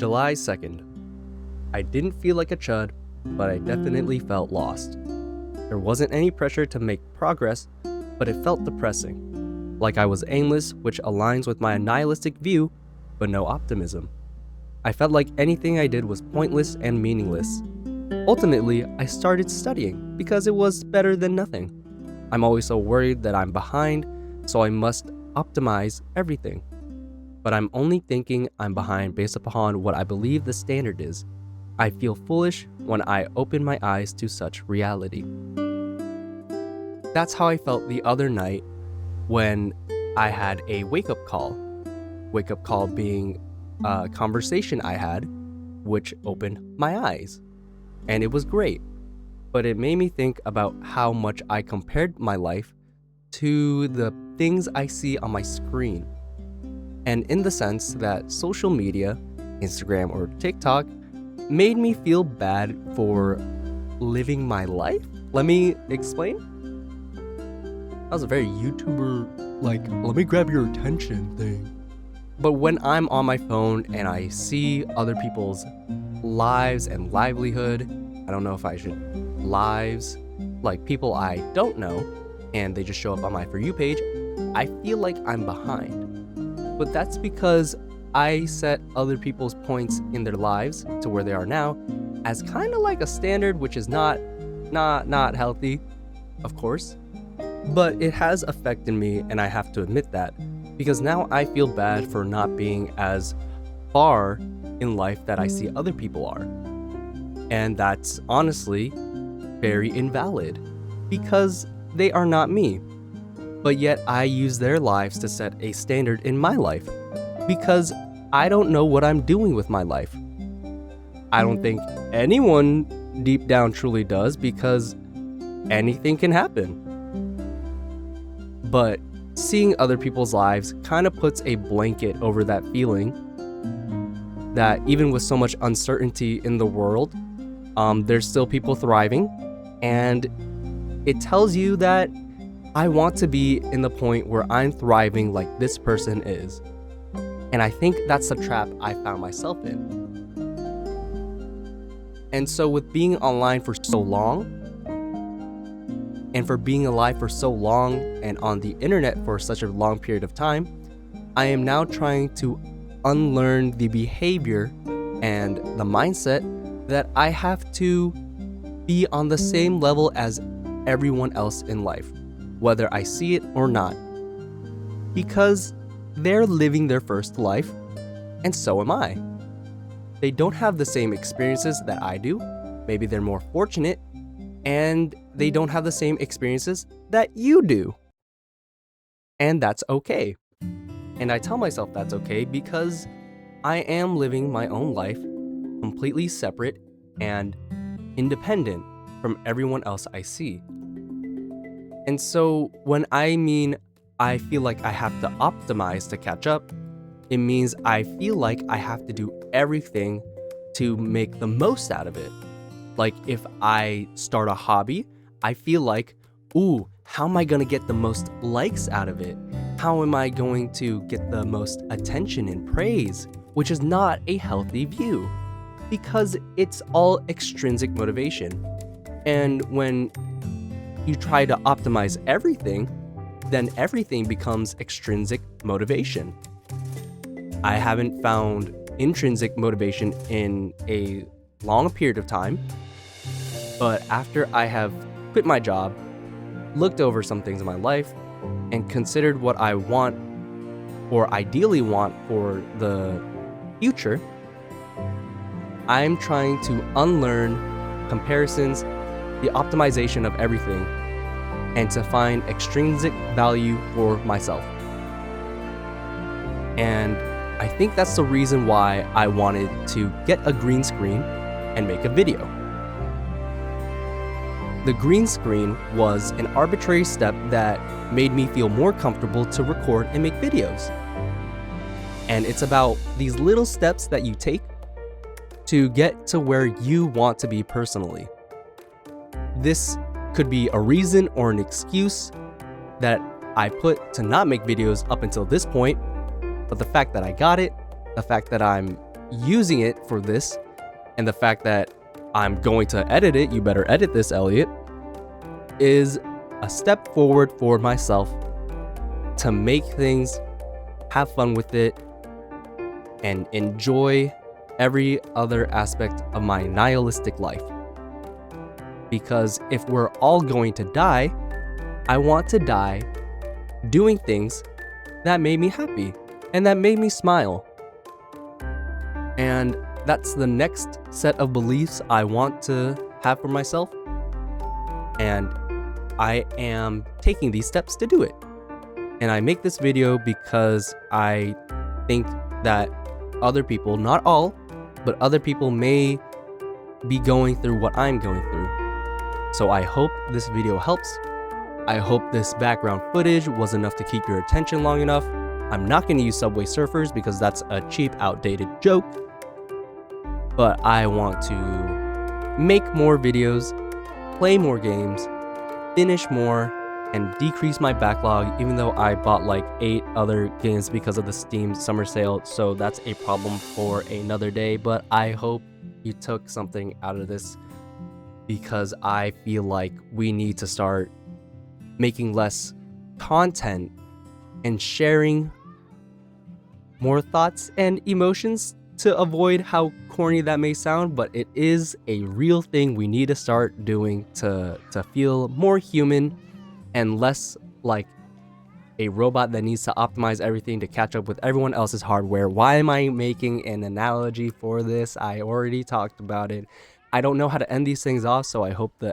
July 2nd. I didn't feel like a chud, but I definitely felt lost. There wasn't any pressure to make progress, but it felt depressing. Like I was aimless, which aligns with my nihilistic view, but no optimism. I felt like anything I did was pointless and meaningless. Ultimately, I started studying because it was better than nothing. I'm always so worried that I'm behind, so I must optimize everything. But I'm only thinking I'm behind based upon what I believe the standard is. I feel foolish when I open my eyes to such reality. That's how I felt the other night when I had a wake-up call. Wake-up call being a conversation I had, which opened my eyes. And it was great. But it made me think about how much I compared my life to the things I see on my screen. And in the sense that social media, Instagram or TikTok, made me feel bad for living my life. Let me explain. That was a very YouTuber, let me grab your attention thing. But when I'm on my phone and I see other people's lives and livelihood, I don't know if I should, lives, like people I don't know, and they just show up on my For You page, I feel like I'm behind. But that's because I set other people's points in their lives to where they are now as kind of like a standard, which is not healthy, of course. But it has affected me, and I have to admit that, because now I feel bad for not being as far in life that I see other people are. And that's honestly very invalid, because they are not me. But yet I use their lives to set a standard in my life, because I don't know what I'm doing with my life. I don't think anyone deep down truly does, because anything can happen. But seeing other people's lives kind of puts a blanket over that feeling that even with so much uncertainty in the world, there's still people thriving, and it tells you that I want to be in the point where I'm thriving like this person is. And I think that's the trap I found myself in. And so with being online for so long, and for being alive for so long and on the internet for such a long period of time, I am now trying to unlearn the behavior and the mindset that I have to be on the same level as everyone else in life, whether I see it or not. Because they're living their first life, and so am I. They don't have the same experiences that I do. Maybe they're more fortunate, and they don't have the same experiences that you do. And that's okay. And I tell myself that's okay because I am living my own life completely separate and independent from everyone else I see. And so when I mean I feel like I have to optimize to catch up, it means I feel like I have to do everything to make the most out of it. Like if I start a hobby, I feel like, ooh, how am I gonna get the most likes out of it? How am I going to get the most attention and praise? Which is not a healthy view, because it's all extrinsic motivation. And when you try to optimize everything, then everything becomes extrinsic motivation. I haven't found intrinsic motivation in a long period of time, but after I have quit my job, looked over some things in my life, and considered what I want or ideally want for the future, I'm trying to unlearn comparisons, the optimization of everything, and to find extrinsic value for myself. And I think that's the reason why I wanted to get a green screen and make a video. The green screen was an arbitrary step that made me feel more comfortable to record and make videos. And it's about these little steps that you take to get to where you want to be personally. This could be a reason or an excuse that I put to not make videos up until this point, but the fact that I got it, the fact that I'm, using it for this, and the fact that I'm going to edit it, you better edit this, Elliot, is a step forward for myself to make things, have fun with it, and enjoy every other aspect of my nihilistic life. Because if we're all going to die, I want to die doing things that made me happy and that made me smile. And that's the next set of beliefs I want to have for myself. And I am taking these steps to do it. And I make this video because I think that other people, not all, but other people may be going through what I'm going through. So I hope this video helps. I hope this background footage was enough to keep your attention long enough. I'm not going to use Subway Surfers because that's a cheap, outdated joke. But I want to make more videos, play more games, finish more, and decrease my backlog, even though I bought like 8 other games because of the Steam summer sale. So that's a problem for another day. But I hope you took something out of this, because I feel like we need to start making less content and sharing more thoughts and emotions, to avoid how corny that may sound, but it is a real thing we need to start doing to feel more human and less like a robot that needs to optimize everything to catch up with everyone else's hardware. Why am I making an analogy for this? I already talked about it. I don't know how to end these things off, so I hope the